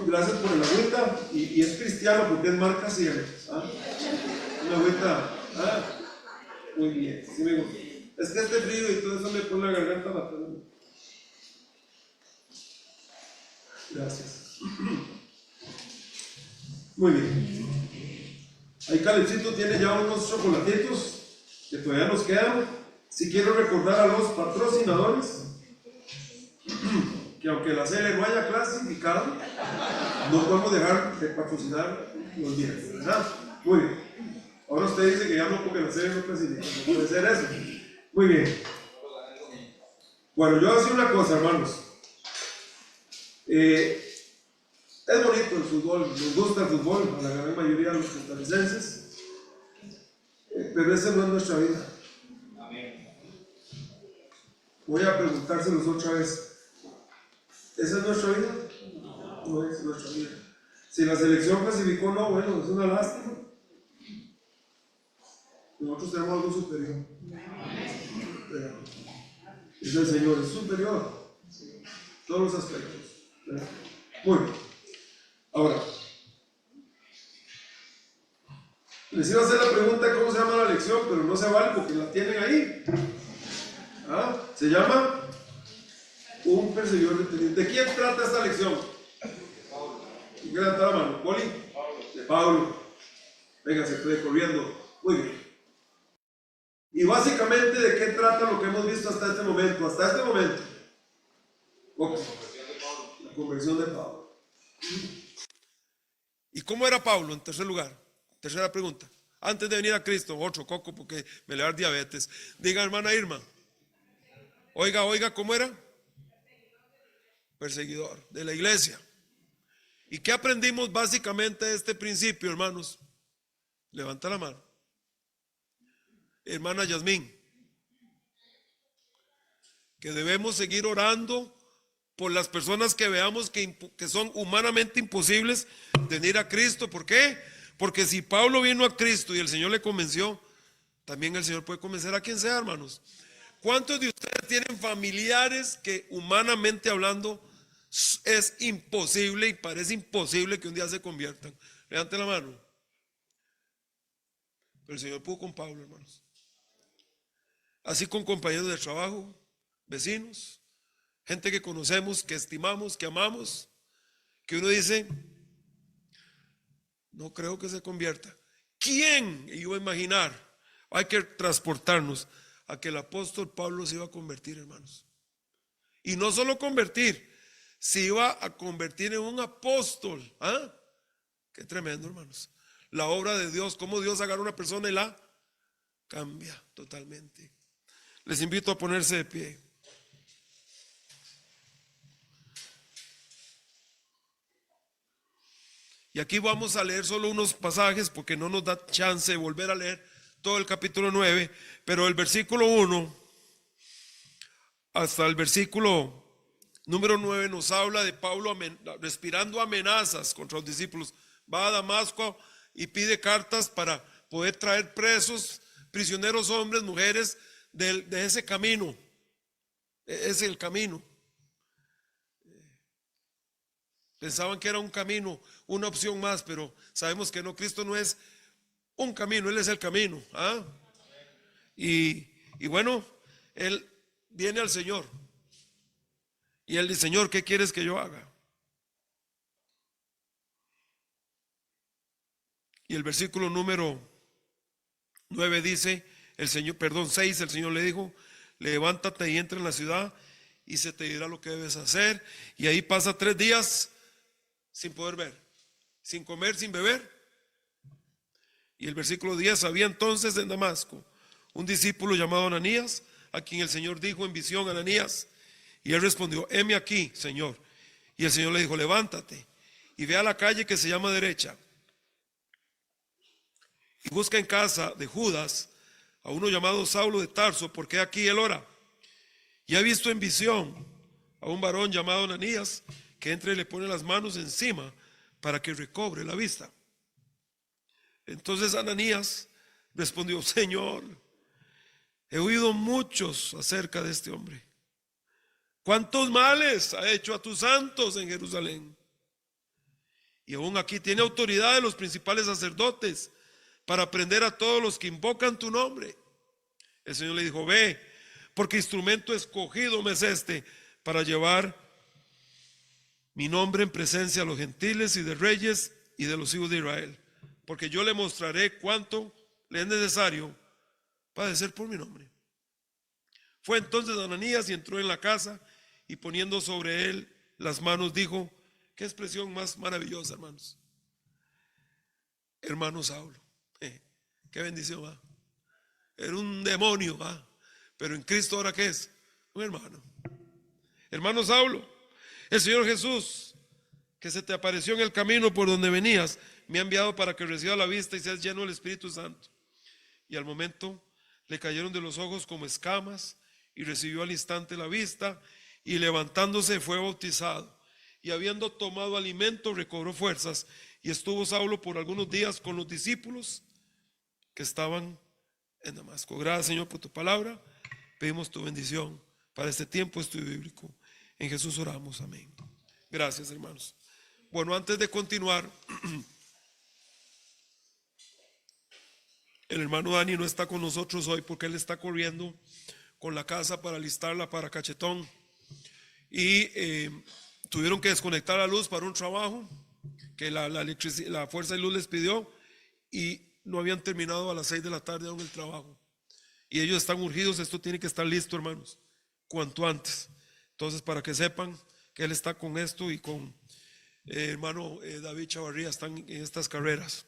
gracias por el agüita. Y es cristiano porque es marca Siemens. ¿Ah? Una agüita. ¿Ah? Muy bien, sí me gusta. Es que este frío y todo eso me pone la garganta matando. Gracias. Muy bien. Ahí Calecito tiene ya unos chocolatitos que todavía nos quedan. Si quiero recordar a los patrocinadores que aunque la CL no haya clasificado, no podemos dejar de patrocinar los días, ¿verdad? Muy bien. Ahora usted dice que ya no, porque la CL no clasifica, no puede ser eso. Muy bien. Bueno, yo voy a decir una cosa, hermanos. Es bonito el fútbol, nos gusta el fútbol a la gran mayoría de los costarricenses, pero esa no es nuestra vida. Voy a preguntárselos otra vez. ¿Esa es nuestra vida? No es nuestra vida. Si la selección clasificó, no, bueno, es una lástima. Nosotros tenemos algo superior. Es el Señor, es superior. Todos los aspectos. Muy bien. Ahora, les iba a hacer la pregunta cómo se llama la lección, pero no se vale porque la tienen ahí. ¿Ah? Se llama un perseguidor detenido. ¿De quién trata esta lección? ¿Quién quiere levantar la mano? ¿Poli? De Pablo. Venga, se estoy corriendo. Muy bien. Y básicamente, ¿de qué trata lo que hemos visto hasta este momento? Hasta este momento. Okay. La conversión de Pablo. ¿Y cómo era Pablo en tercer lugar? Tercera pregunta. Antes de venir a Cristo, otro coco porque me le da diabetes. Diga, hermana Irma. Oiga, ¿cómo era? Perseguidor de la iglesia. ¿Y qué aprendimos básicamente de este principio, hermanos? Levanta la mano. Hermana Yasmín. Que debemos seguir orando por las personas que veamos que son humanamente imposibles de venir a Cristo. ¿Por qué? Porque si Pablo vino a Cristo y el Señor le convenció, también el Señor puede convencer a quien sea, hermanos. ¿Cuántos de ustedes tienen familiares que humanamente hablando es imposible y parece imposible que un día se conviertan? Levanten la mano. Pero el Señor pudo con Pablo, hermanos. Así con compañeros de trabajo, vecinos, gente que conocemos, que estimamos, que amamos, que uno dice, no creo que se convierta. ¿Quién iba a imaginar? Hay que transportarnos a que el apóstol Pablo se iba a convertir, hermanos. Y no solo convertir, se iba a convertir en un apóstol. ¿Ah? Qué tremendo, hermanos. La obra de Dios, cómo Dios agarra a una persona y la cambia totalmente. Les invito a ponerse de pie. Y aquí vamos a leer solo unos pasajes porque no nos da chance de volver a leer todo el capítulo 9, pero el versículo 1 hasta el versículo número 9 nos habla de Pablo respirando amenazas contra los discípulos. Va a Damasco y pide cartas para poder traer presos, prisioneros, hombres, mujeres de ese camino. Es el camino. Pensaban que era un camino, una opción más, pero sabemos que no, Cristo no es un camino, Él es el camino. ¿Ah? Y bueno, Él viene al Señor y Él dice, Señor, ¿qué quieres que yo haga? Y el versículo número 9 dice, 6, el Señor le dijo, levántate y entra en la ciudad y se te dirá lo que debes hacer. Y ahí pasa 3 días sin poder ver, sin comer, sin beber. Y el versículo 10, había entonces en Damasco un discípulo llamado Ananías, a quien el Señor dijo en visión, Ananías, y él respondió, heme aquí, Señor. Y el Señor le dijo, levántate y ve a la calle que se llama derecha y busca en casa de Judas a uno llamado Saulo de Tarso, porque aquí él ora. Y ha visto en visión a un varón llamado Ananías, que entra y le pone las manos encima para que recobre la vista. Entonces Ananías respondió, Señor, he oído muchos acerca de este hombre. ¿Cuántos males ha hecho a tus santos en Jerusalén? Y aún aquí tiene autoridad de los principales sacerdotes para prender a todos los que invocan tu nombre. El Señor le dijo: ve, porque instrumento escogido me es este para llevar mi nombre en presencia a los gentiles y de reyes y de los hijos de Israel, porque yo le mostraré cuánto le es necesario padecer por mi nombre. Fue entonces Ananías y entró en la casa, y poniendo sobre él las manos dijo: qué expresión más maravillosa, hermanos. Hermano Saulo, qué bendición, ¿va? Era un demonio, ¿va? Pero en Cristo, ¿ahora qué es? Un hermano. Hermano Saulo, el Señor Jesús, que se te apareció en el camino por donde venías, me ha enviado para que reciba la vista y seas lleno del Espíritu Santo. Y al momento le cayeron de los ojos como escamas, y recibió al instante la vista, y levantándose fue bautizado. Y habiendo tomado alimento, recobró fuerzas, y estuvo Saulo por algunos días con los discípulos que estaban en Damasco. Gracias, Señor, por tu palabra. Pedimos tu bendición para este tiempo estudio bíblico. En Jesús oramos, amén. Gracias, hermanos. Bueno, antes de continuar, el hermano Dani no está con nosotros hoy porque él está corriendo con la casa para alistarla para Cachetón, y tuvieron que desconectar la luz para un trabajo que la fuerza de luz les pidió, y no habían terminado a las 6 de la tarde aún el trabajo, y ellos están urgidos. Esto tiene que estar listo, hermanos, cuanto antes. Entonces, para que sepan que él está con esto, y con hermano David Chavarría están en estas carreras,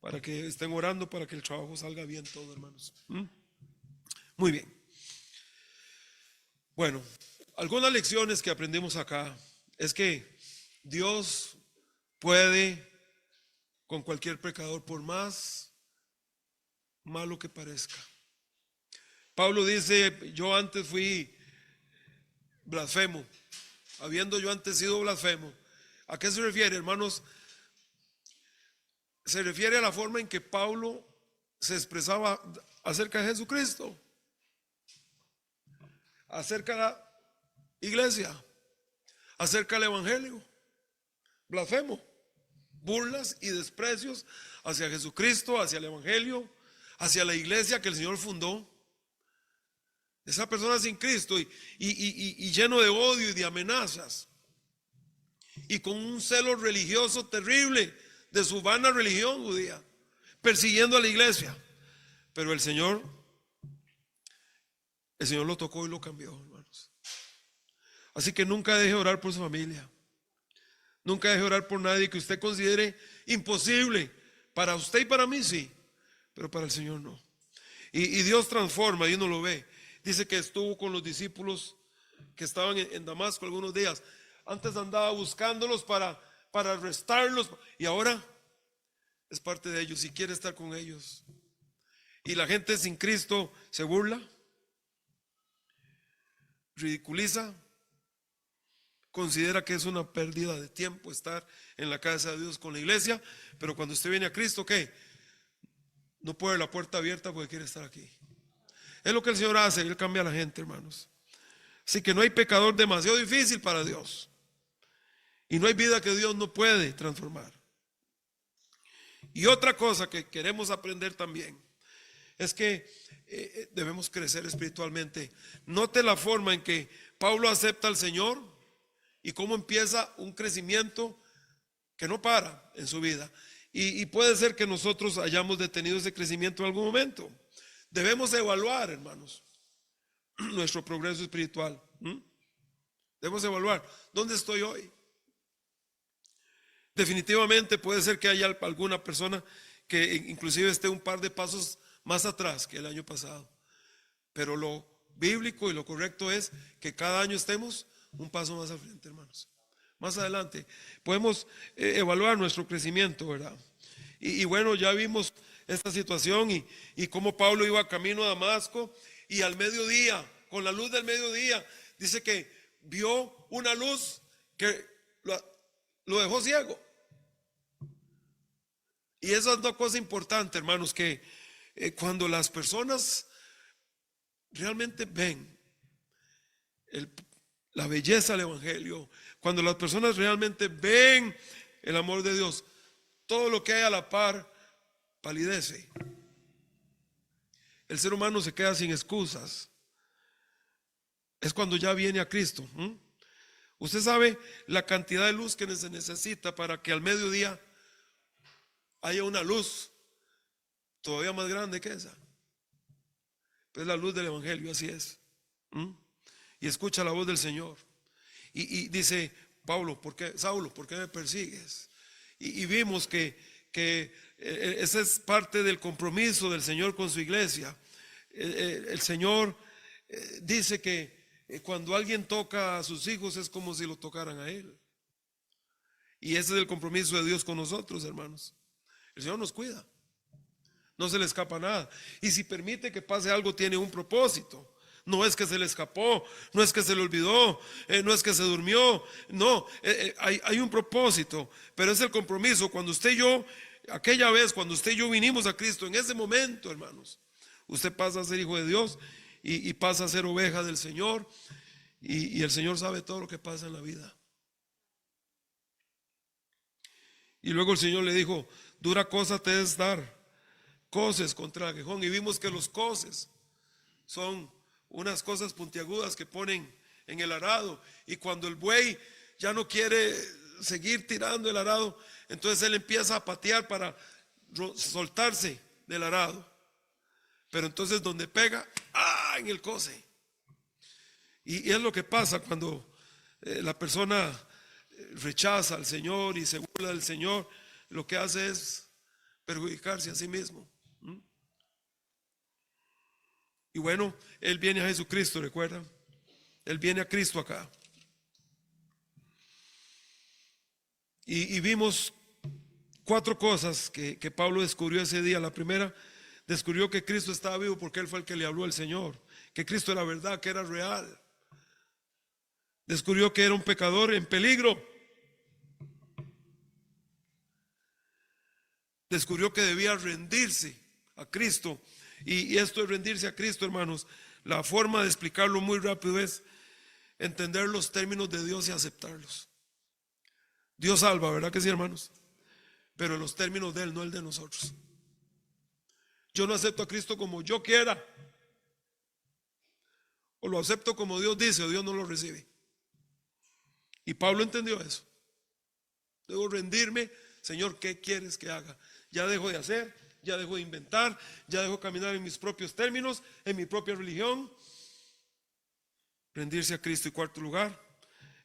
para que estén orando para que el trabajo salga bien todo, hermanos. Muy bien. Bueno, algunas lecciones que aprendimos acá es que Dios puede con cualquier pecador, por más malo que parezca. Pablo dice: yo antes fui blasfemo, habiendo yo antes sido blasfemo. ¿A qué se refiere, hermanos? Se refiere a la forma en que Pablo se expresaba acerca de Jesucristo, acerca de la iglesia, acerca del evangelio. Blasfemo, burlas y desprecios hacia Jesucristo, hacia el evangelio, hacia la iglesia que el Señor fundó. Esa persona sin Cristo y lleno de odio y de amenazas, y con un celo religioso terrible de su vana religión judía, persiguiendo a la iglesia. Pero el Señor lo tocó y lo cambió, hermanos. Así que nunca deje de orar por su familia. Nunca deje de orar por nadie que usted considere imposible. Para usted y para mí sí, pero para el Señor no. Y Dios transforma, y uno lo ve. Dice que estuvo con los discípulos que estaban en Damasco algunos días. Antes andaba buscándolos para arrestarlos, y ahora es parte de ellos y quiere estar con ellos. Y la gente sin Cristo se burla, ridiculiza, considera que es una pérdida de tiempo estar en la casa de Dios con la iglesia. Pero cuando usted viene a Cristo, ¿qué? No puede la puerta abierta porque quiere estar aquí. Es lo que el Señor hace, Él cambia a la gente, hermanos. Así que no hay pecador demasiado difícil para Dios, y no hay vida que Dios no puede transformar. Y otra cosa que queremos aprender también es que debemos crecer espiritualmente. Note la forma en que Pablo acepta al Señor y cómo empieza un crecimiento que no para en su vida. Y puede ser que nosotros hayamos detenido ese crecimiento en algún momento. Debemos evaluar, hermanos, nuestro progreso espiritual. Debemos evaluar dónde estoy hoy. Definitivamente puede ser que haya alguna persona que inclusive esté un par de pasos más atrás que el año pasado, pero lo bíblico y lo correcto es que cada año estemos un paso más al frente, hermanos. Más adelante podemos evaluar nuestro crecimiento, ¿verdad? Y bueno, ya vimos esta situación y cómo Pablo iba camino a Damasco, y al mediodía, con la luz del mediodía, dice que vio una luz que lo dejó ciego. Y esa es una cosa importante, hermanos, que cuando las personas realmente ven la belleza del evangelio, cuando las personas realmente ven el amor de Dios, todo lo que hay a la par palidece. El ser humano se queda sin excusas. Es cuando ya viene a Cristo. Usted sabe la cantidad de luz que se necesita para que al mediodía haya una luz todavía más grande que esa. Es la luz del Evangelio, así es. Y escucha la voz del Señor. Y dice Pablo, Saulo, ¿por qué me persigues? Y vimos que esa es parte del compromiso del Señor con su iglesia. El Señor dice que cuando alguien toca a sus hijos es como si lo tocaran a Él. Y ese es el compromiso de Dios con nosotros, hermanos. El Señor nos cuida. No se le escapa nada. Y si permite que pase algo, tiene un propósito. No es que se le escapó, no es que se le olvidó, no es que se durmió. No, hay un propósito. Pero es el compromiso. Cuando usted y yo, aquella vez, cuando usted y yo vinimos a Cristo, en ese momento, hermanos, usted pasa a ser hijo de Dios y pasa a ser oveja del Señor. Y el Señor sabe todo lo que pasa en la vida. Y luego el Señor le dijo, dura cosa te es dar coces contra el aguijón. Y vimos que los coces son unas cosas puntiagudas que ponen en el arado. Y cuando el buey ya no quiere seguir tirando el arado, entonces él empieza a patear para soltarse del arado. Pero entonces donde pega, en el coce. Y es lo que pasa cuando la persona rechaza al Señor y se burla del Señor. Lo que hace es perjudicarse a sí mismo. Y bueno, Él viene a Jesucristo, ¿recuerdan? Él viene a Cristo acá. Y vimos 4 cosas que Pablo descubrió ese día. La primera, descubrió que Cristo estaba vivo porque Él fue el que le habló al Señor. Que Cristo era verdad, que era real. Descubrió que era un pecador en peligro. Descubrió que debía rendirse a Cristo. Y esto es rendirse a Cristo, hermanos. La forma de explicarlo muy rápido es entender los términos de Dios y aceptarlos. Dios salva, ¿verdad que sí, hermanos? Pero los términos de Él, no el de nosotros. Yo no acepto a Cristo como yo quiera. O lo acepto como Dios dice, o Dios no lo recibe. Y Pablo entendió eso. Debo rendirme. Señor, ¿qué quieres que haga? Ya dejo de hacer, ya dejo de inventar, ya dejo de caminar en mis propios términos, en mi propia religión. Rendirse a Cristo. Y cuarto lugar,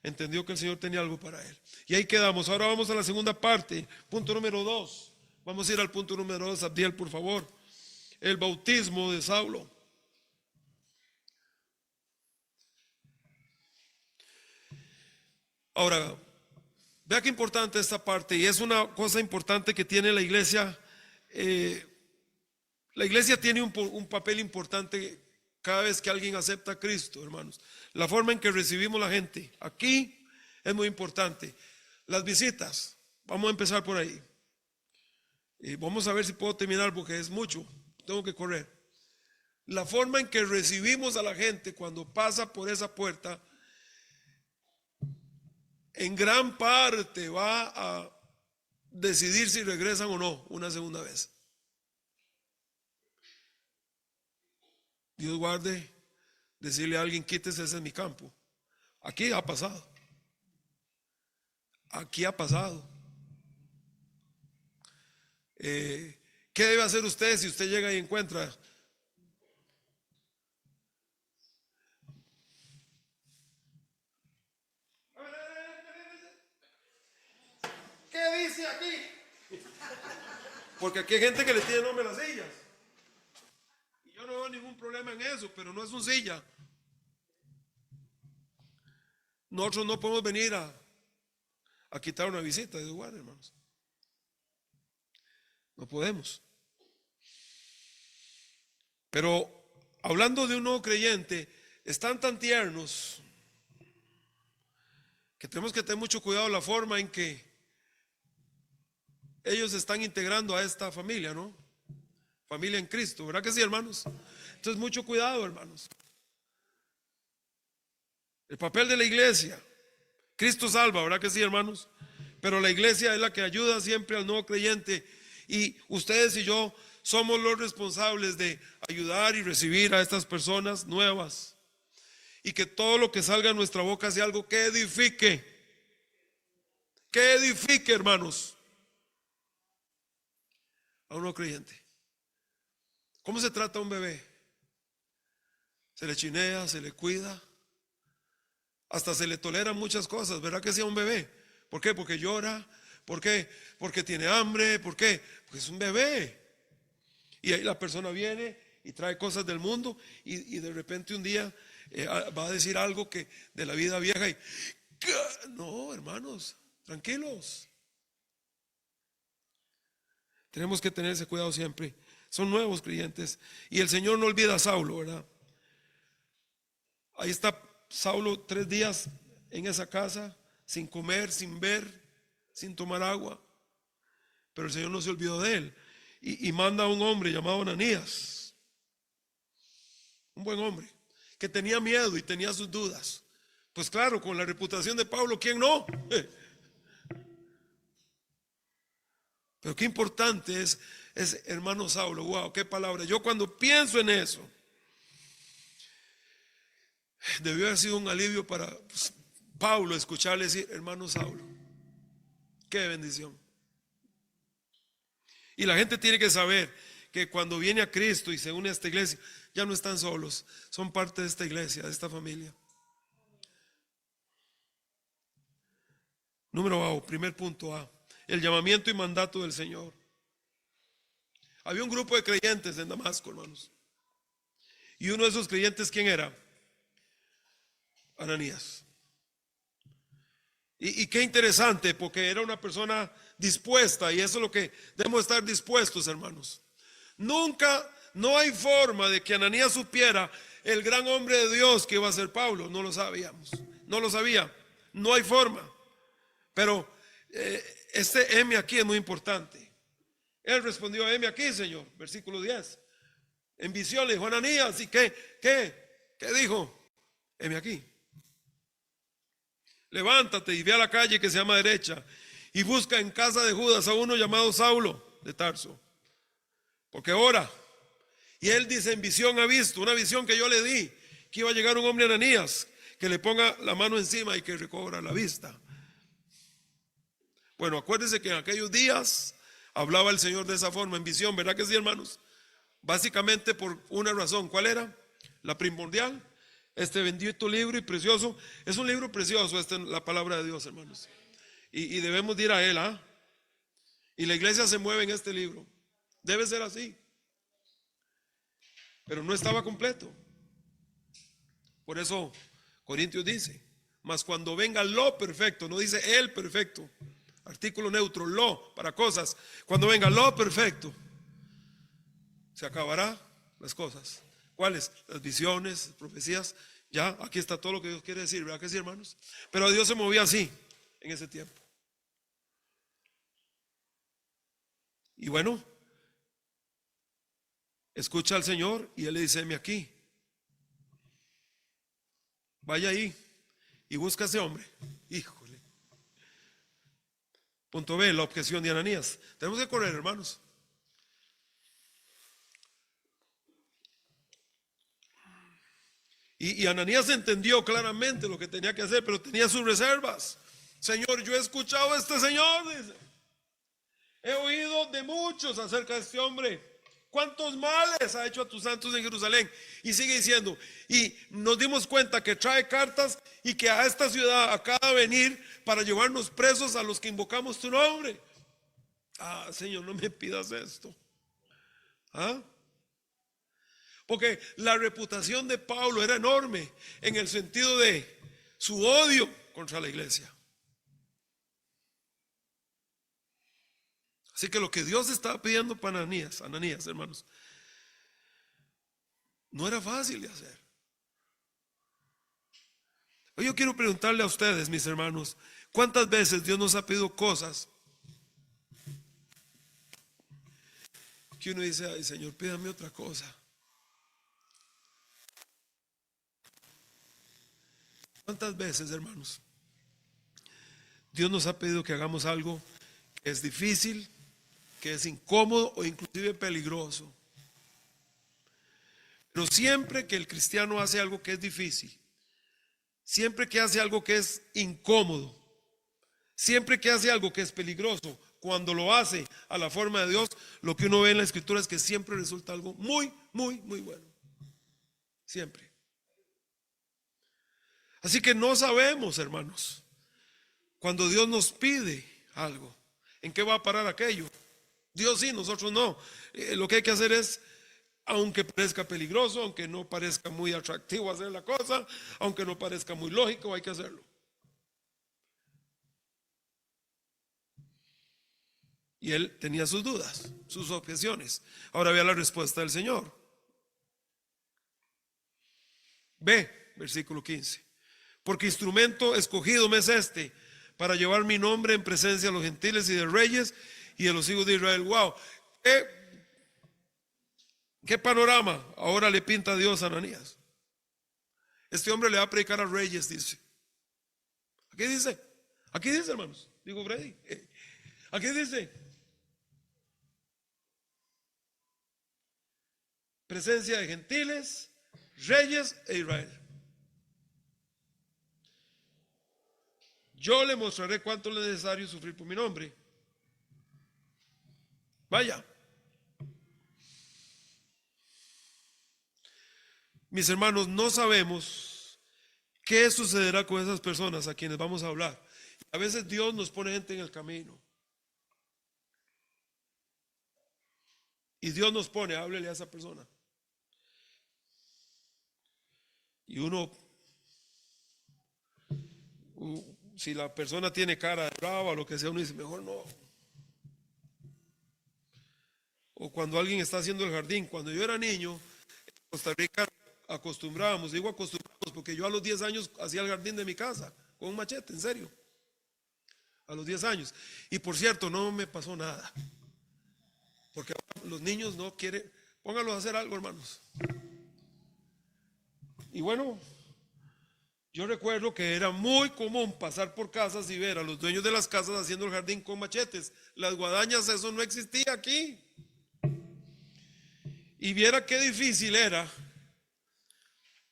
entendió que el Señor tenía algo para él. Y ahí quedamos. Ahora vamos a la segunda parte, punto número 2. Vamos a ir al punto número 2, Abdiel, por favor. El bautismo de Saulo. Ahora, vea qué importante esta parte, y es una cosa importante que tiene la iglesia. La iglesia tiene un papel importante cada vez que alguien acepta a Cristo, hermanos. La forma en que recibimos la gente aquí es muy importante. Las visitas, vamos a empezar por ahí. Y vamos a ver si puedo terminar porque es mucho, tengo que correr. La forma en que recibimos a la gente cuando pasa por esa puerta, en gran parte va a decidir si regresan o no una segunda vez. Dios guarde decirle a alguien, quítese, ese es mi campo. Aquí ha pasado. Aquí ha pasado. ¿Qué debe hacer usted si usted llega y encuentra? ¿Qué dice aquí? Porque aquí hay gente que le tiene nombre a las sillas. Y yo no veo ningún problema en eso, pero no es una silla. Nosotros no podemos venir a quitar una visita de lugar, hermanos. No podemos. Pero hablando de un nuevo creyente, están tan tiernos que tenemos que tener mucho cuidado la forma en que ellos se están integrando a esta familia, ¿no? Familia en Cristo, ¿verdad que sí, hermanos? Entonces, mucho cuidado, hermanos. El papel de la iglesia, Cristo salva, ¿verdad que sí, hermanos? Pero la iglesia es la que ayuda siempre al nuevo creyente. Y ustedes y yo somos los responsables de ayudar y recibir a estas personas nuevas. Y que todo lo que salga de nuestra boca sea algo que edifique. Que edifique, hermanos, a un nuevo creyente. ¿Cómo se trata a un bebé? Se le chinea, se le cuida, hasta se le toleran muchas cosas, ¿verdad que sea un bebé? ¿Por qué? Porque llora. ¿Por qué? Porque tiene hambre. ¿Por qué? Porque es un bebé. Y ahí la persona viene y trae cosas del mundo y de repente un día va a decir algo que de la vida vieja y no, hermanos, tranquilos. Tenemos que tener ese cuidado siempre. Son nuevos creyentes. Y el Señor no olvida a Saulo, ¿verdad? Ahí está Saulo 3 días en esa casa, sin comer, sin ver, sin tomar agua. Pero el Señor no se olvidó de él. Y manda a un hombre llamado Ananías. Un buen hombre, que tenía miedo y tenía sus dudas. Pues claro, con la reputación de Pablo, ¿quién no? Pero qué importante es hermano Saulo. Wow, qué palabra. Yo cuando pienso en eso, debió haber sido un alivio para Pablo escucharle decir, hermano Saulo. Qué bendición. Y la gente tiene que saber que cuando viene a Cristo y se une a esta iglesia, ya no están solos, son parte de esta iglesia, de esta familia. Número A, primer punto A, el llamamiento y mandato del Señor. Había un grupo de creyentes en Damasco, hermanos. Y uno de esos creyentes, ¿quién era? Ananías. Y qué interesante, porque era una persona dispuesta, y eso es lo que debemos estar dispuestos, hermanos. Nunca, no hay forma de que Ananías supiera el gran hombre de Dios que iba a ser Pablo. No lo sabíamos, no lo sabía, no hay forma. Pero este heme aquí es muy importante. Él respondió, heme aquí, Señor, versículo 10. En visión le dijo, Ananías, ¿y qué dijo? Heme aquí. Levántate y ve a la calle que se llama derecha y busca en casa de Judas a uno llamado Saulo de Tarso, porque ora. Y él dice, en visión ha visto, una visión que yo le di, que iba a llegar un hombre Ananías, que le ponga la mano encima y que recobra la vista. Bueno, acuérdense que en aquellos días hablaba el Señor de esa forma, en visión, ¿verdad que sí, hermanos? Básicamente por una razón. ¿Cuál era? La primordial. Este bendito libro y precioso, es un libro precioso, esta es la palabra de Dios, hermanos. Y debemos ir a él, ¿ah? Y la iglesia se mueve en este libro. Debe ser así. Pero no estaba completo. Por eso Corintios dice, mas cuando venga lo perfecto, no dice el perfecto, artículo neutro, lo para cosas. Cuando venga lo perfecto, se acabará las cosas. ¿Cuáles? Las visiones, profecías. Ya, aquí está todo lo que Dios quiere decir, ¿verdad que sí, hermanos? Pero Dios se movía así en ese tiempo. Y bueno, escucha al Señor y Él le dice, heme aquí. Vaya ahí y busca a ese hombre. Híjole. Punto B, la objeción de Ananías. Tenemos que correr, hermanos. Y Ananías entendió claramente lo que tenía que hacer, pero tenía sus reservas. Señor, yo he escuchado a este señor, dice. He oído de muchos acerca de este hombre. ¿Cuántos males ha hecho a tus santos en Jerusalén? Y sigue diciendo, y nos dimos cuenta que trae cartas y que a esta ciudad acaba de venir para llevarnos presos a los que invocamos tu nombre. Ah, Señor, no me pidas esto. ¿Ah? Porque la reputación de Pablo era enorme en el sentido de su odio contra la iglesia. Así que lo que Dios estaba pidiendo para Ananías, hermanos, no era fácil de hacer. Hoy yo quiero preguntarle a ustedes, mis hermanos, ¿cuántas veces Dios nos ha pedido cosas que uno dice, ay Señor, pídame otra cosa? ¿Cuántas veces, hermanos, Dios nos ha pedido que hagamos algo que es difícil, que es incómodo o inclusive peligroso. Pero siempre que el cristiano hace algo que es difícil, siempre que hace algo que es incómodo, siempre que hace algo que es peligroso, cuando lo hace a la forma de Dios, lo que uno ve en la escritura es que siempre resulta algo muy, muy, muy bueno. Siempre. Así que no sabemos, hermanos, cuando Dios nos pide algo, ¿en qué va a parar aquello? Dios sí, nosotros no. Lo que hay que hacer es, aunque parezca peligroso, aunque no parezca muy atractivo hacer la cosa, aunque no parezca muy lógico, hay que hacerlo. Y él tenía sus dudas, sus objeciones. Ahora vea la respuesta del Señor. Ve, versículo 15. Porque instrumento escogido me es este, para llevar mi nombre en presencia de los gentiles y de reyes y de los hijos de Israel. Wow, qué panorama ahora le pinta Dios a Ananías. Este hombre le va a predicar a reyes, dice. Aquí dice, hermanos, digo Brady. Aquí dice, presencia de gentiles, reyes e Israel. Yo le mostraré cuánto es necesario sufrir por mi nombre. Vaya. Mis hermanos, no sabemos qué sucederá con esas personas a quienes vamos a hablar. A veces Dios nos pone gente en el camino. Y Dios nos pone, háblele a esa persona. Y uno, si la persona tiene cara de brava o lo que sea, uno dice, mejor no. O cuando alguien está haciendo el jardín. Cuando yo era niño, en Costa Rica acostumbrábamos, digo acostumbrábamos porque yo a los 10 años hacía el jardín de mi casa con un machete, en serio. A los 10 años. Y por cierto, no me pasó nada. Porque los niños no quieren, pónganlos a hacer algo, hermanos. Y bueno, yo recuerdo que era muy común pasar por casas y ver a los dueños de las casas haciendo el jardín con machetes. Las guadañas, eso no existía aquí. Y viera qué difícil era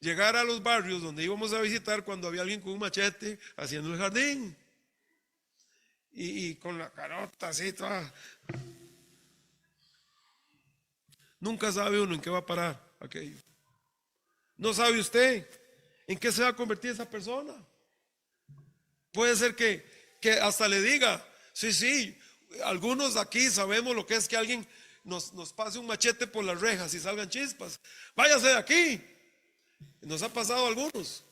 llegar a los barrios donde íbamos a visitar cuando había alguien con un machete haciendo el jardín. Y con la carota así toda. Nunca sabe uno en qué va a parar aquello. No sabe usted en qué se va a convertir esa persona. Puede ser que hasta le diga, sí, algunos aquí sabemos lo que es que alguien nos pase un machete por las rejas y salgan chispas. Váyase de aquí. Nos ha pasado a algunos.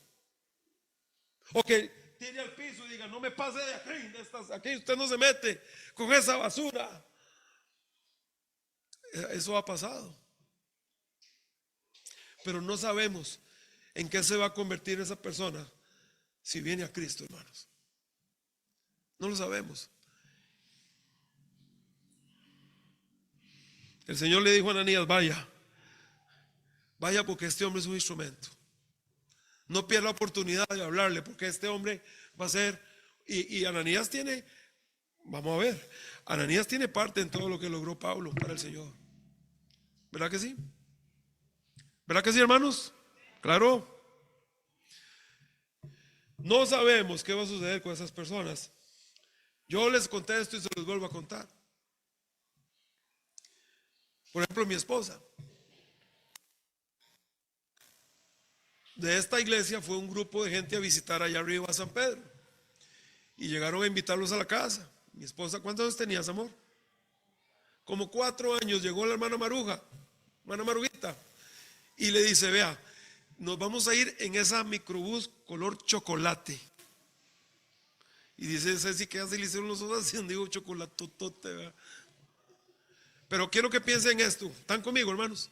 O que tire al piso y diga, no me pase de aquí usted no se mete con esa basura. Eso ha pasado. Pero no sabemos en qué se va a convertir esa persona si viene a Cristo, hermanos. No lo sabemos. El Señor le dijo a Ananías, vaya porque este hombre es un instrumento. No pierda la oportunidad de hablarle porque este hombre va a ser, y Ananías tiene, vamos a ver, Ananías tiene parte en todo lo que logró Pablo para el Señor. ¿Verdad que sí? ¿Verdad que sí, hermanos? Claro. No sabemos qué va a suceder con esas personas. Yo les conté esto y se los vuelvo a contar. Por ejemplo, mi esposa. De esta iglesia fue un grupo de gente a visitar allá arriba a San Pedro. Y llegaron a invitarlos a la casa. Mi esposa, ¿cuántos años tenías, amor? Como 4 años. Llegó la hermana Maruja, hermana Maruguita, y le dice, vea, nos vamos a ir en esa microbús color chocolate. Y dice Ceci, ¿qué hace? Le hicieron los ojos así, digo chocolatotote, ¿verdad? Pero quiero que piensen en esto. ¿Están conmigo, hermanos?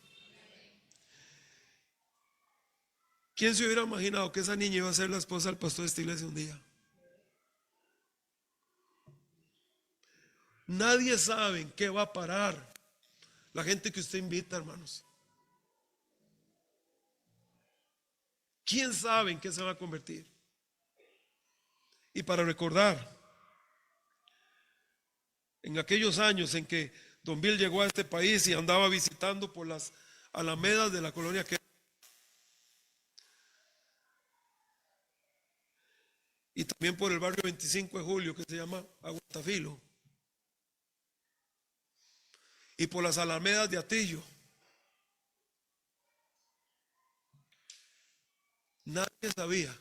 ¿Quién se hubiera imaginado que esa niña iba a ser la esposa del pastor de esta iglesia un día? Nadie sabe en qué va a parar la gente que usted invita, hermanos. ¿Quién sabe en qué se va a convertir? Y para recordar, en aquellos años en que Don Bill llegó a este país y andaba visitando por las alamedas de la colonia que y también por el barrio 25 de Julio que se llama Aguatafilo y por las alamedas de Atillo. Nadie sabía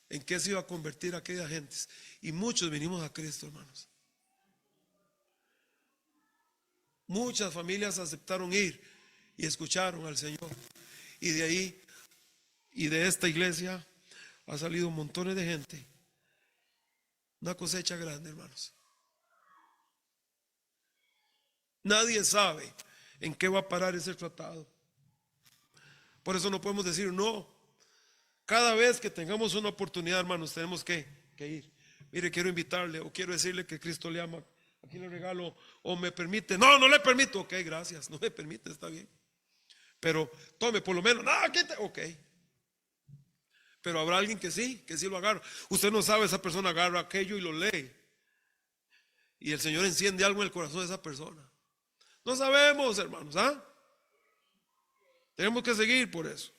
en qué se iba a convertir aquellas gentes y muchos vinimos a Cristo, hermanos. Muchas familias aceptaron ir y escucharon al Señor. Y de ahí y de esta iglesia ha salido montones de gente. Una cosecha grande, hermanos. Nadie sabe en qué va a parar ese tratado. Por eso no podemos decir no. Cada vez que tengamos una oportunidad, hermanos, tenemos que ir. Mire, quiero invitarle o quiero decirle que Cristo le ama. Aquí le regalo o me permite. No, no le permito. Ok, gracias. No me permite, está bien. Pero tome por lo menos. No, quite. Ok. Pero habrá alguien que sí lo agarra. Usted no sabe, esa persona agarra aquello y lo lee. Y el Señor enciende algo en el corazón de esa persona. No sabemos, hermanos, ¿ah? Tenemos que seguir por eso.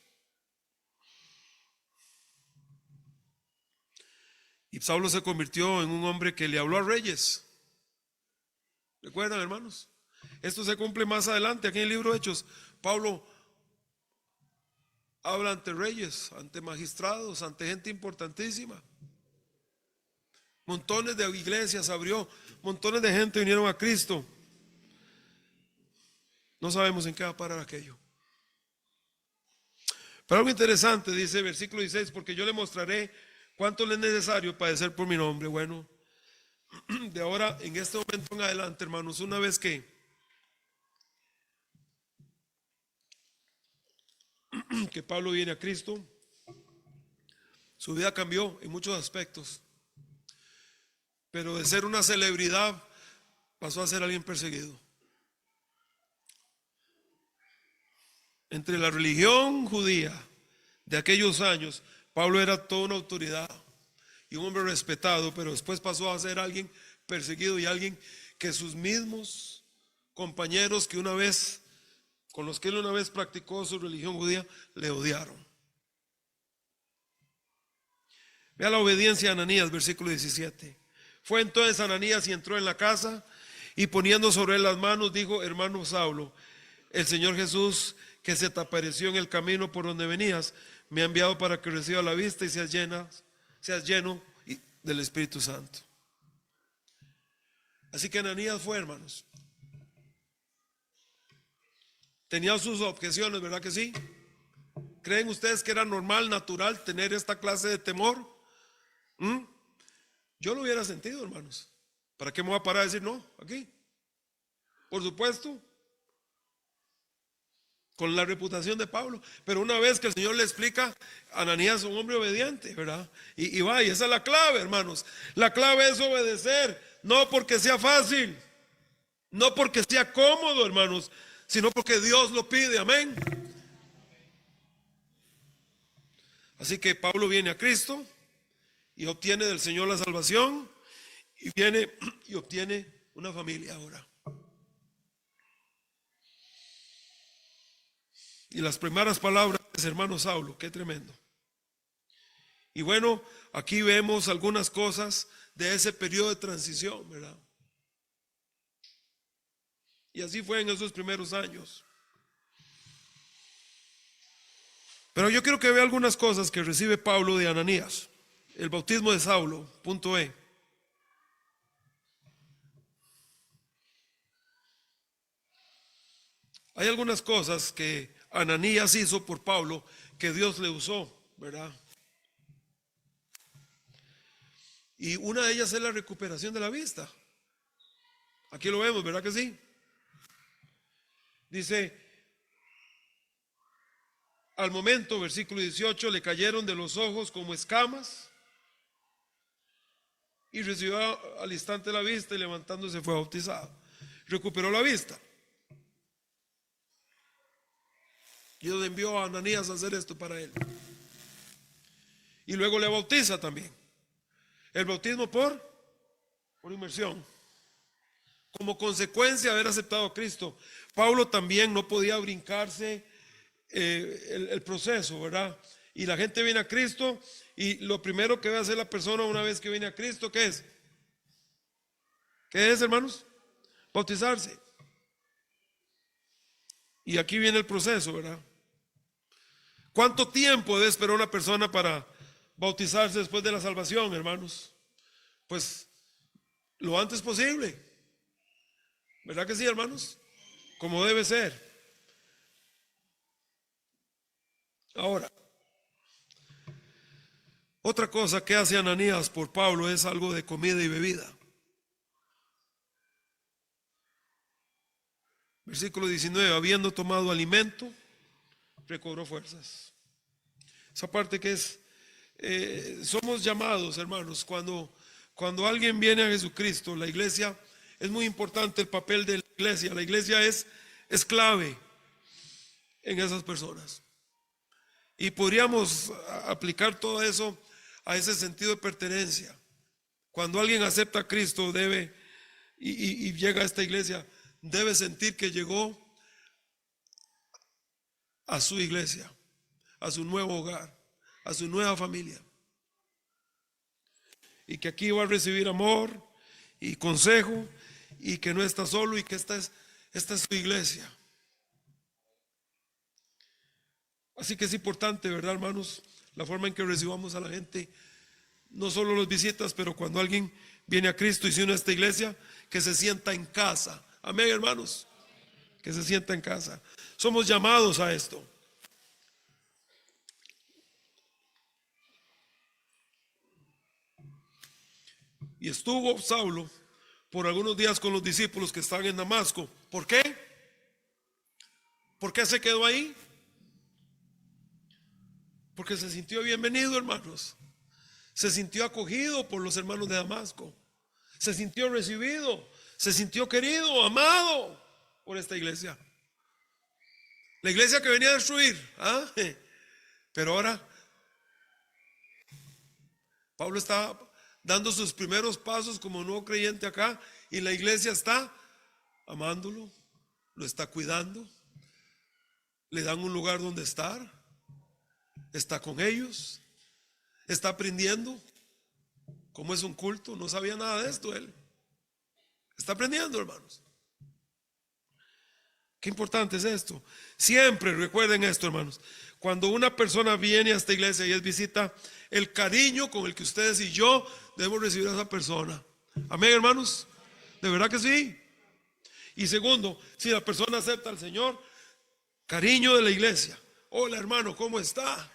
Y Saulo se convirtió en un hombre que le habló a reyes. ¿Recuerdan, hermanos? Esto se cumple más adelante. Aquí en el libro de Hechos, Pablo habla ante reyes, ante magistrados, ante gente importantísima. Montones de iglesias abrió, montones de gente vinieron a Cristo. No sabemos en qué va a parar aquello. Pero algo interesante dice versículo 16, porque yo le mostraré cuánto le es necesario padecer por mi nombre. Bueno, de ahora en este momento en adelante, hermanos, una vez que Pablo viene a Cristo, su vida cambió en muchos aspectos, pero de ser una celebridad pasó a ser alguien perseguido. Entre la religión judía de aquellos años, Pablo era toda una autoridad y un hombre respetado, pero después pasó a ser alguien perseguido y alguien que sus mismos compañeros con los que él una vez practicó su religión judía, le odiaron. Vea la obediencia de Ananías, versículo 17. Fue entonces Ananías y entró en la casa y poniendo sobre él las manos dijo: hermano Saulo, el Señor Jesús que se te apareció en el camino por donde venías, me ha enviado para que reciba la vista y seas lleno del Espíritu Santo. Así que Ananías fue, hermanos. Tenía sus objeciones, ¿verdad que sí? ¿Creen ustedes que era normal, natural tener esta clase de temor? Yo lo hubiera sentido, hermanos. ¿Para qué me voy a parar a decir no aquí? Por supuesto, con la reputación de Pablo. Pero una vez que el Señor le explica, Ananías es un hombre obediente, ¿verdad? Y va, y esa es la clave, hermanos. La clave es obedecer, no porque sea fácil, no porque sea cómodo, hermanos, sino porque Dios lo pide, amén. Así que Pablo viene a Cristo y obtiene del Señor la salvación y viene y obtiene una familia ahora. Y las primeras palabras de hermano Saulo, qué tremendo. Y bueno, aquí vemos algunas cosas de ese periodo de transición, ¿verdad? Y así fue en esos primeros años. Pero yo quiero que vea algunas cosas que recibe Pablo de Ananías. El bautismo de Saulo, punto E. Hay algunas cosas que Ananías hizo por Pablo que Dios le usó, ¿verdad? Y una de ellas es la recuperación de la vista. Aquí lo vemos, ¿verdad que sí? Dice, al momento, versículo 18, le cayeron de los ojos como escamas y recibió al instante la vista y levantándose fue bautizado. Recuperó la vista. Dios envió a Ananías a hacer esto para él. Y luego le bautiza también. El bautismo por inmersión. como consecuencia de haber aceptado a Cristo. Pablo también no podía brincarse el proceso, ¿verdad? Y la gente viene a Cristo y lo primero que va a hacer la persona una vez que viene a Cristo, ¿qué es? ¿Qué es, hermanos? Bautizarse. Y aquí viene el proceso, ¿verdad? ¿Cuánto tiempo debe esperar una persona para bautizarse después de la salvación, hermanos? Pues lo antes posible. ¿Verdad que sí, hermanos? Como debe ser. Ahora, otra cosa que hace Ananías por Pablo es algo de comida y bebida. Versículo 19, habiendo tomado alimento, recobró fuerzas. Esa parte que es, somos llamados, hermanos, cuando alguien viene a Jesucristo, la iglesia, es muy importante el papel de la iglesia. La iglesia es clave en esas personas. Y podríamos aplicar todo eso a ese sentido de pertenencia. Cuando alguien acepta a Cristo debe, y llega a esta iglesia, debe sentir que llegó a su iglesia, a su nuevo hogar, a su nueva familia. Y que aquí va a recibir amor y consejo, y que no está solo, y que esta es su iglesia. Así que es importante, ¿verdad, hermanos? La forma en que recibamos a la gente, no solo los visitas, pero cuando alguien viene a Cristo y se une a esta iglesia, que se sienta en casa. Amén, hermanos. Que se sienta en casa. Somos llamados a esto. Y estuvo Saulo por algunos días con los discípulos que estaban en Damasco. ¿Por qué? ¿Por qué se quedó ahí? Porque se sintió bienvenido, hermanos. Se sintió acogido por los hermanos de Damasco. Se sintió recibido. Se sintió querido, amado por esta iglesia. La iglesia que venía a destruir. Pero ahora Pablo está dando sus primeros pasos como nuevo creyente acá. Y la iglesia está amándolo. Lo está cuidando. Le dan un lugar donde estar. Está con ellos. Está aprendiendo cómo es un culto. No sabía nada de esto él. Está aprendiendo, hermanos. Qué importante es esto. Siempre recuerden esto, hermanos. Cuando una persona viene a esta iglesia y es visita, el cariño con el que ustedes y yo debemos recibir a esa persona. Amén, hermanos. ¿De verdad que sí? Y segundo, si la persona acepta al Señor, cariño de la iglesia. Hola, hermano, ¿cómo está?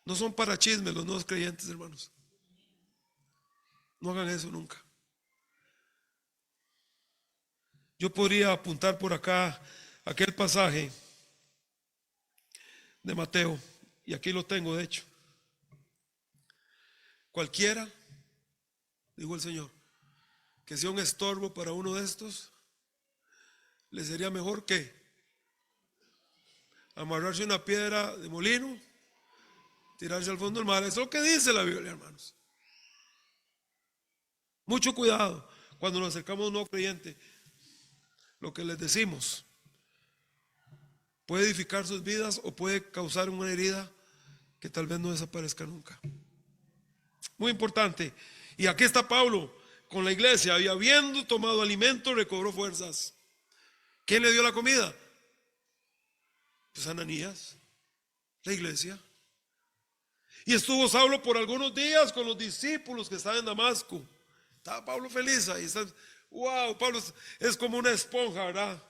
No son para chismes los nuevos creyentes, hermanos. No hagan eso nunca. Yo podría apuntar por acá aquel pasaje de Mateo, y aquí lo tengo de hecho. Cualquiera, dijo el Señor, que sea un estorbo para uno de estos, le sería mejor que amarrarse una piedra de molino, tirarse al fondo del mar. Eso es lo que dice la Biblia, hermanos. Mucho cuidado cuando nos acercamos a un nuevo creyente. Lo que les decimos puede edificar sus vidas o puede causar una herida que tal vez no desaparezca nunca. Muy importante. Y aquí está Pablo con la iglesia, y habiendo tomado alimento recobró fuerzas. ¿Quién le dio la comida? Pues Ananías, la iglesia. Y estuvo Saulo por algunos días con los discípulos que estaban en Damasco. Estaba Pablo feliz ahí. Wow, Pablo es como una esponja, ¿verdad?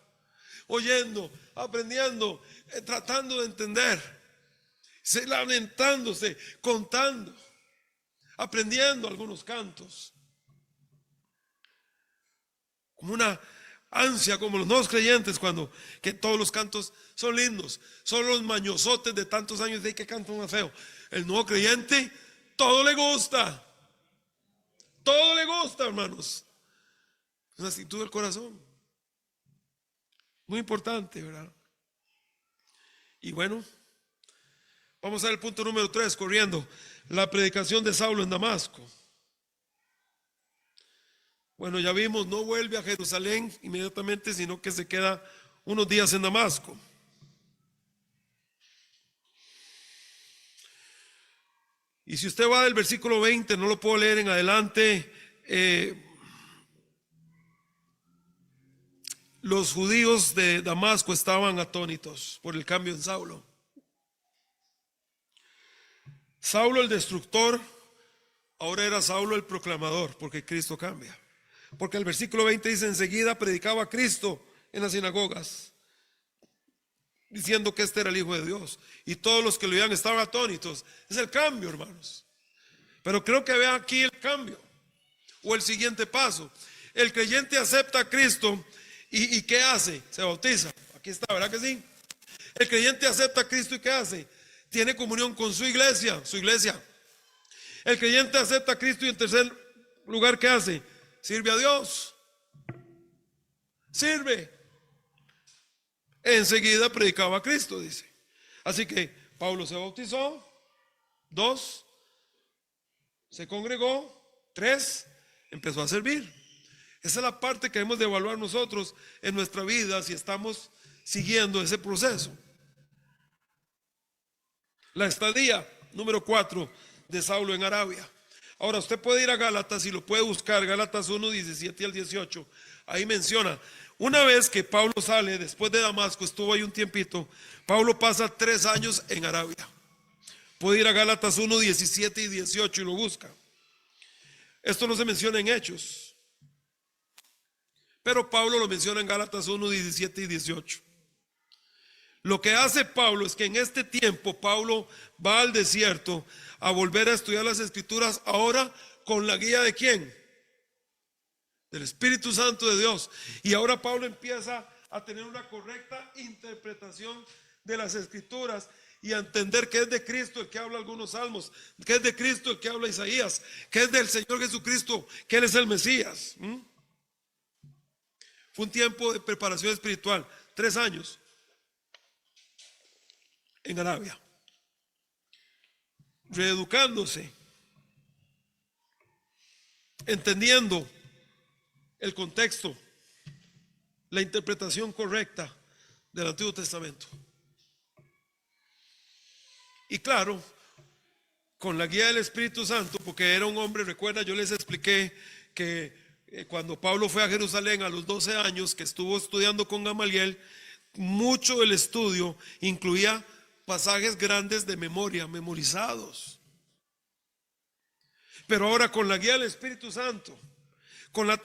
Oyendo, aprendiendo, tratando de entender, lamentándose, contando, aprendiendo algunos cantos. Como una ansia, como los nuevos creyentes, que todos los cantos son lindos, son los mañosotes de tantos años de que cantan más feo. El nuevo creyente, todo le gusta, hermanos. Es una actitud del corazón. Muy importante, ¿verdad? Y bueno, vamos al punto número 3, corriendo. La predicación de Saulo en Damasco. Bueno, ya vimos, no vuelve a Jerusalén inmediatamente, sino que se queda unos días en Damasco. Y si usted va del versículo 20, no lo puedo leer en adelante, los judíos de Damasco estaban atónitos por el cambio en Saulo. Saulo el destructor, ahora era Saulo el proclamador, porque Cristo cambia. Porque el versículo 20 dice: enseguida predicaba a Cristo en las sinagogas, diciendo que este era el Hijo de Dios. Y todos los que lo oían estaban atónitos. Es el cambio, hermanos. Pero creo que vean aquí el cambio, o el siguiente paso. El creyente acepta a Cristo y ¿qué hace? Se bautiza. Aquí está, ¿verdad que sí? El creyente acepta a Cristo y ¿qué hace? Tiene comunión con su iglesia, El creyente acepta a Cristo y en tercer lugar, ¿qué hace? Sirve a Dios. Sirve. Enseguida predicaba a Cristo, dice. Así que Pablo se bautizó. 2, se congregó. 3, empezó a servir. Esa es la parte que debemos de evaluar nosotros en nuestra vida, si estamos siguiendo ese proceso. La estadía número 4 de Saulo en Arabia. Ahora usted puede ir a Gálatas y lo puede buscar, Gálatas 1, 17 al 18. Ahí menciona, una vez que Pablo sale después de Damasco, estuvo ahí un tiempito, Pablo pasa 3 años en Arabia. Puede ir a Gálatas 1, 17 y 18 y lo busca. Esto no se menciona en Hechos, pero Pablo lo menciona en Gálatas 1, 17 y 18. Lo que hace Pablo es que en este tiempo Pablo va al desierto a volver a estudiar las Escrituras, ahora con la guía ¿de quién? Del Espíritu Santo de Dios. Y ahora Pablo empieza a tener una correcta interpretación de las Escrituras y a entender que es de Cristo el que habla algunos salmos, que es de Cristo el que habla Isaías, que es del Señor Jesucristo, que Él es el Mesías. Fue un tiempo de preparación espiritual, 3 años en Arabia, reeducándose, entendiendo el contexto, la interpretación correcta del Antiguo Testamento. Y claro, con la guía del Espíritu Santo, porque era un hombre, recuerda, yo les expliqué que cuando Pablo fue a Jerusalén a los 12 años, que estuvo estudiando con Gamaliel, mucho del estudio incluía pasajes grandes de memoria, memorizados. Pero ahora con la guía del Espíritu Santo, con la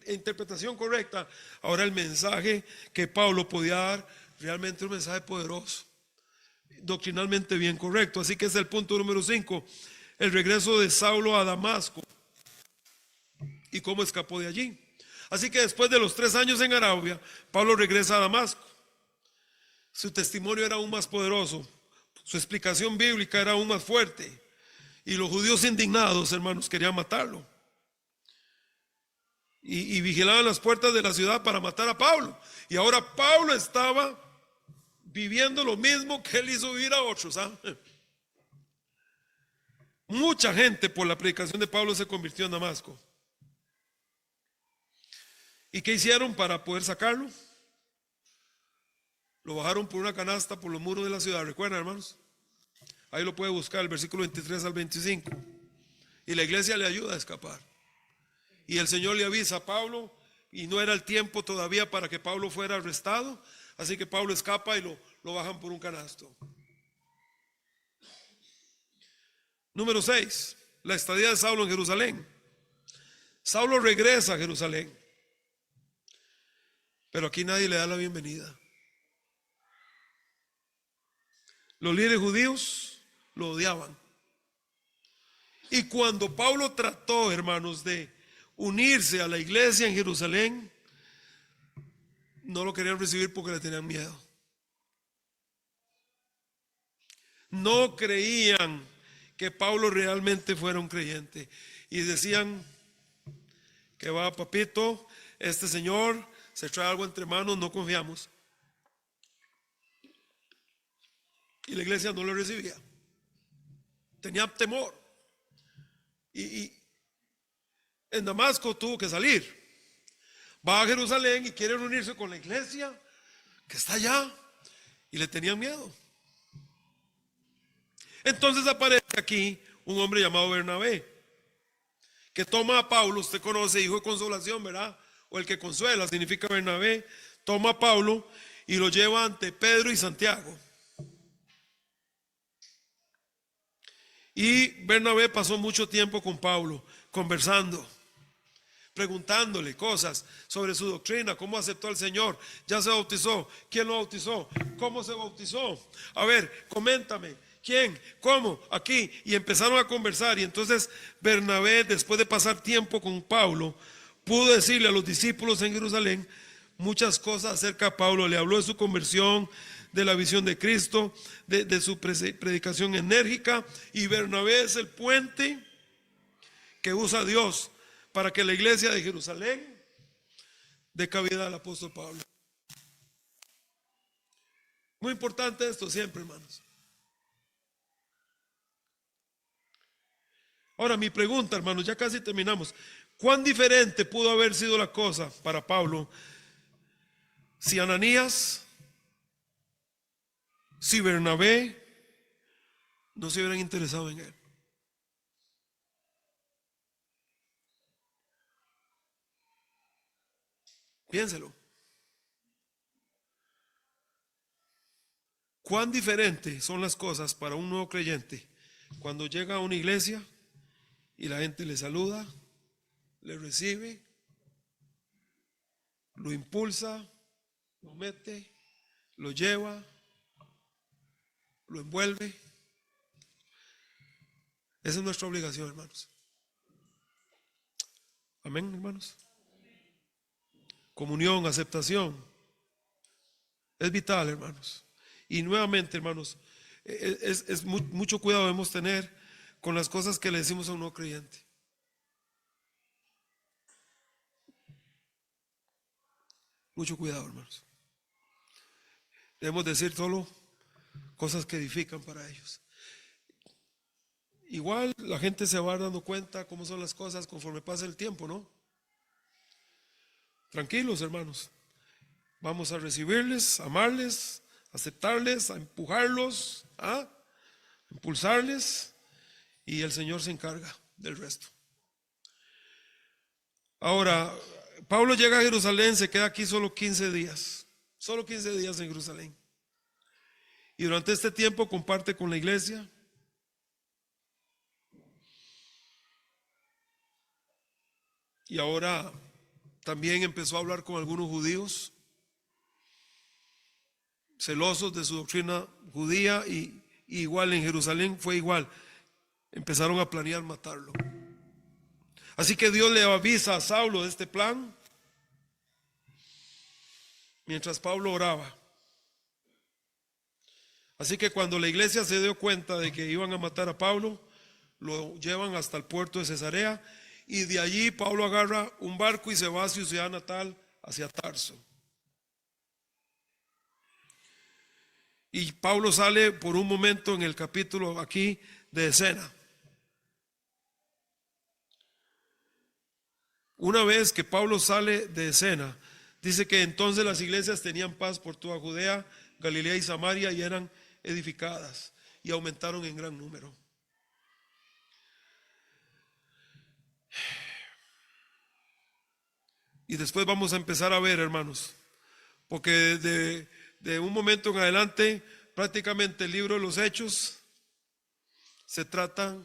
interpretación correcta, ahora el mensaje que Pablo podía dar, realmente un mensaje poderoso, doctrinalmente bien correcto. Así que es el punto número 5, el regreso de Saulo a Damasco y cómo escapó de allí. Así que después de los 3 años en Arabia, Pablo regresa a Damasco. Su testimonio era aún más poderoso, su explicación bíblica era aún más fuerte, y los judíos indignados, hermanos, querían matarlo y vigilaban las puertas de la ciudad para matar a Pablo. Y ahora Pablo estaba viviendo lo mismo que él hizo vivir a otros, ¿sabes? Mucha gente por la predicación de Pablo se convirtió en Damasco. ¿Y qué hicieron para poder sacarlo? Lo bajaron por una canasta por los muros de la ciudad, ¿recuerdan, hermanos? Ahí lo puede buscar, el versículo 23 al 25. Y la iglesia le ayuda a escapar. Y el Señor le avisa a Pablo, y no era el tiempo todavía para que Pablo fuera arrestado, así que Pablo escapa y lo bajan por un canasto. Número 6, la estadía de Saulo en Jerusalén. Saulo regresa a Jerusalén, pero aquí nadie le da la bienvenida. Los líderes judíos lo odiaban. Y cuando Pablo trató, hermanos, de unirse a la iglesia en Jerusalén, no lo querían recibir porque le tenían miedo. No creían que Pablo realmente fuera un creyente. Y decían que va, papito, este señor se trae algo entre manos, no confiamos. Y la iglesia no lo recibía. Tenía temor. Y en Damasco tuvo que salir. va a Jerusalén y quiere reunirse con la iglesia que está allá, y le tenían miedo. Entonces aparece aquí un hombre llamado Bernabé, que toma a Pablo. Usted conoce, hijo de consolación, ¿verdad? O el que consuela, significa Bernabé. Toma a Pablo y lo lleva ante Pedro y Santiago. Y Bernabé pasó mucho tiempo con Pablo, conversando, preguntándole cosas sobre su doctrina, cómo aceptó al Señor, ya se bautizó, quién lo bautizó, cómo se bautizó, a ver, coméntame, quién, cómo, aquí, y empezaron a conversar. Y entonces Bernabé, después de pasar tiempo con Pablo, pudo decirle a los discípulos en Jerusalén muchas cosas acerca de Pablo. Le habló de su conversión, de la visión de Cristo, de su predicación enérgica. Y Bernabé es el puente que usa Dios para que la iglesia de Jerusalén dé cabida al apóstol Pablo. Muy importante esto siempre, hermanos. Ahora mi pregunta, hermanos, ya casi terminamos. ¿Cuán diferente pudo haber sido la cosa para Pablo si Ananías, si Bernabé no se hubieran interesado en él? Piénselo. ¿Cuán diferentes son las cosas para un nuevo creyente cuando llega a una iglesia y la gente le saluda, le recibe, lo impulsa, lo mete, lo lleva, lo envuelve? Esa es nuestra obligación, hermanos. Amén, hermanos. Comunión, aceptación, es vital, hermanos. Y nuevamente, hermanos, mucho cuidado debemos tener con las cosas que le decimos a un no creyente. Mucho cuidado, hermanos. Debemos decir solo cosas que edifican para ellos. Igual la gente se va dando cuenta cómo son las cosas conforme pasa el tiempo, ¿no? Tranquilos, hermanos. Vamos a recibirles, amarles, aceptarles, a empujarlos, a impulsarles, y el Señor se encarga del resto. Ahora, Pablo llega a Jerusalén, se queda aquí solo 15 días en Jerusalén. Y durante este tiempo comparte con la iglesia. Y ahora también empezó a hablar con algunos judíos celosos de su doctrina judía, y igual en Jerusalén fue igual. Empezaron a planear matarlo. Así que Dios le avisa a Saulo de este plan mientras Pablo oraba. Así que cuando la iglesia se dio cuenta de que iban a matar a Pablo, lo llevan hasta el puerto de Cesarea, y de allí Pablo agarra un barco y se va a su ciudad natal, hacia Tarso. Y Pablo sale por un momento en el capítulo aquí de escena. Una vez que Pablo sale de escena, dice que entonces las iglesias tenían paz por toda Judea, Galilea y Samaria, y eran edificadas y aumentaron en gran número. Y después vamos a empezar a ver, hermanos, porque de un momento en adelante, prácticamente el libro de los Hechos se trata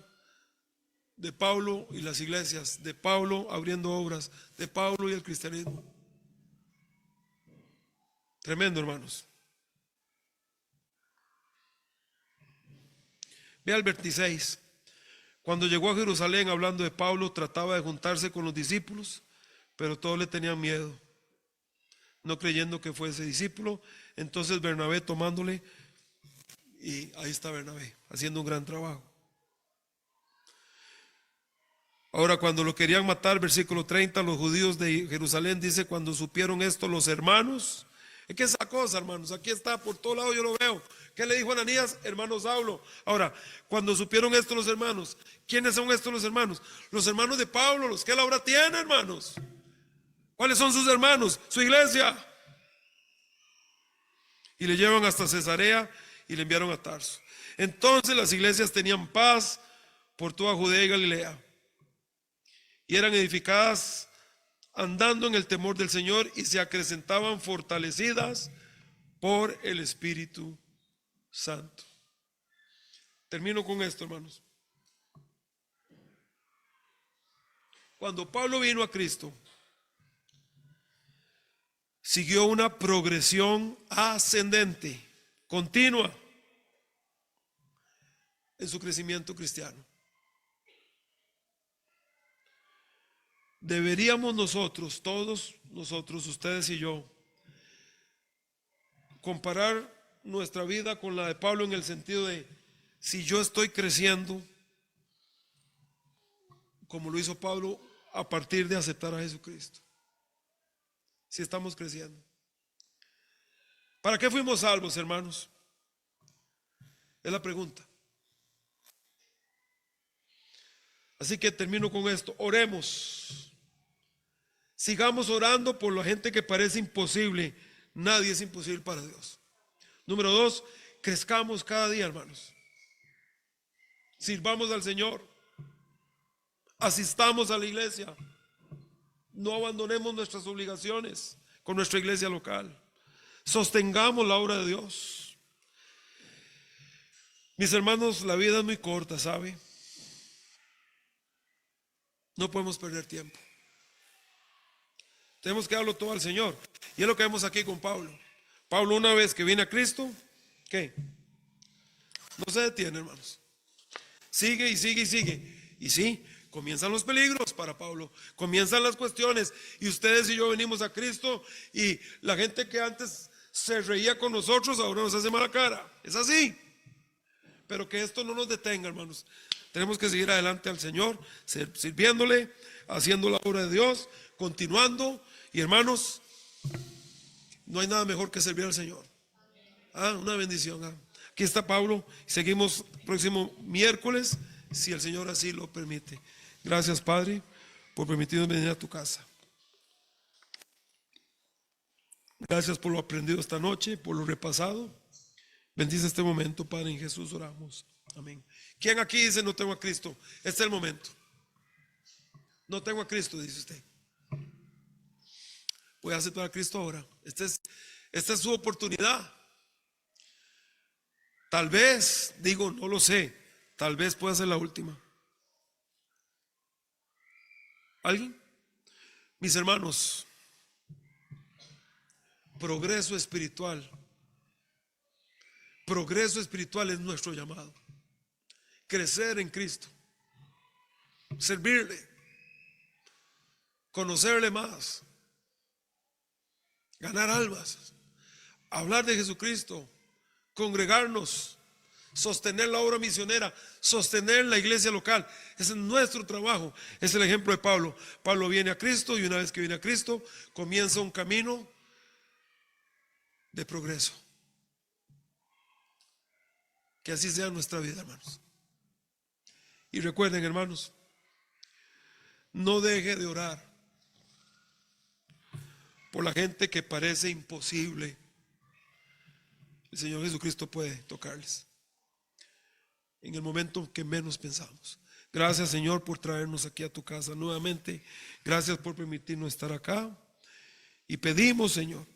de Pablo y las iglesias, de Pablo abriendo obras, de Pablo y el cristianismo. Tremendo, hermanos. Ve al 26. Cuando llegó a Jerusalén, hablando de Pablo, trataba de juntarse con los discípulos, pero todos le tenían miedo, no creyendo que fuese discípulo. Entonces Bernabé tomándole, y ahí está Bernabé, haciendo un gran trabajo. Ahora, cuando lo querían matar, versículo 30, los judíos de Jerusalén, dice, cuando supieron esto los hermanos. Es que esa cosa, hermanos, aquí está, por todo lado yo lo veo. ¿Qué le dijo Ananías? Hermano Saulo. Ahora, cuando supieron esto los hermanos, ¿quiénes son estos los hermanos? Los hermanos de Pablo, los que él ahora tiene, hermanos. ¿Cuáles son sus hermanos? Su iglesia. Y le llevan hasta Cesarea y le enviaron a Tarso. Entonces las iglesias tenían paz por toda Judea y Galilea, y eran edificadas andando en el temor del Señor, y se acrecentaban fortalecidas por el Espíritu Santo. Termino con esto, hermanos. Cuando Pablo vino a Cristo, siguió una progresión ascendente, continua, en su crecimiento cristiano. Deberíamos nosotros, todos nosotros, ustedes y yo, comparar nuestra vida con la de Pablo, en el sentido de, si yo estoy creciendo como lo hizo Pablo a partir de aceptar a Jesucristo. Si estamos creciendo. ¿Para qué fuimos salvos, hermanos? Es la pregunta. Así que termino con esto. Oremos. Sigamos orando por la gente que parece imposible. Nadie es imposible para Dios. Número 2, crezcamos cada día, hermanos. Sirvamos al Señor. Asistamos a la iglesia. No abandonemos nuestras obligaciones con nuestra iglesia local. Sostengamos la obra de Dios. Mis hermanos, la vida es muy corta, ¿sabe? No podemos perder tiempo. Tenemos que darlo todo al Señor. Y es lo que vemos aquí con Pablo. Pablo, una vez que viene a Cristo, ¿qué? No se detiene, hermanos. Sigue y sigue y sigue. Y sí, comienzan los peligros para Pablo. Comienzan las cuestiones. Y ustedes y yo venimos a Cristo, y la gente que antes se reía con nosotros ahora nos hace mala cara. Es así. Pero que esto no nos detenga, hermanos. Tenemos que seguir adelante al Señor, sirviéndole, haciendo la obra de Dios, continuando. Y hermanos, no hay nada mejor que servir al Señor. Una bendición. Aquí está Pablo. Seguimos próximo miércoles, si el Señor así lo permite. Gracias, Padre, por permitirnos venir a tu casa. Gracias por lo aprendido esta noche, por lo repasado. Bendice este momento, Padre, en Jesús oramos. Amén. ¿Quién aquí dice no tengo a Cristo? Este es el momento. No tengo a Cristo, dice usted. Voy a aceptar a Cristo ahora. Esta es su oportunidad. Tal vez, digo, no lo sé, tal vez pueda ser la última. ¿Alguien? Mis hermanos, progreso espiritual. Progreso espiritual es nuestro llamado. Crecer en Cristo, servirle, conocerle más, ganar almas, hablar de Jesucristo, congregarnos, sostener la obra misionera, sostener la iglesia local. Ese es nuestro trabajo. Es el ejemplo de Pablo. Pablo viene a Cristo, y una vez que viene a Cristo comienza un camino de progreso. Que así sea nuestra vida, hermanos. Y recuerden, hermanos, no deje de orar por la gente que parece imposible. El Señor Jesucristo puede tocarles en el momento que menos pensamos. Gracias, Señor, por traernos aquí a tu casa nuevamente. Gracias por permitirnos estar acá. Y pedimos, Señor,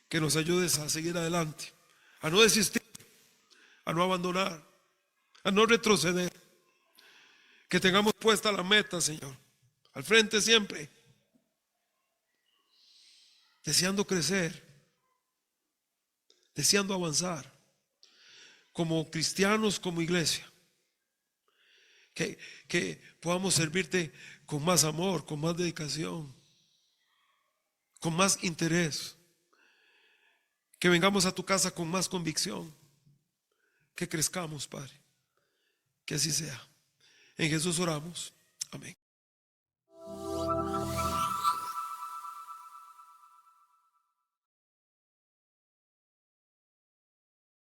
que nos ayudes a seguir adelante, a no desistir, a no abandonar, a no retroceder. Que tengamos puesta la meta, Señor, al frente siempre, deseando crecer, deseando avanzar, como cristianos, como iglesia. Que podamos servirte con más amor, con más dedicación, con más interés. Que vengamos a tu casa con más convicción. Que crezcamos, Padre. Que así sea. En Jesús oramos. Amén.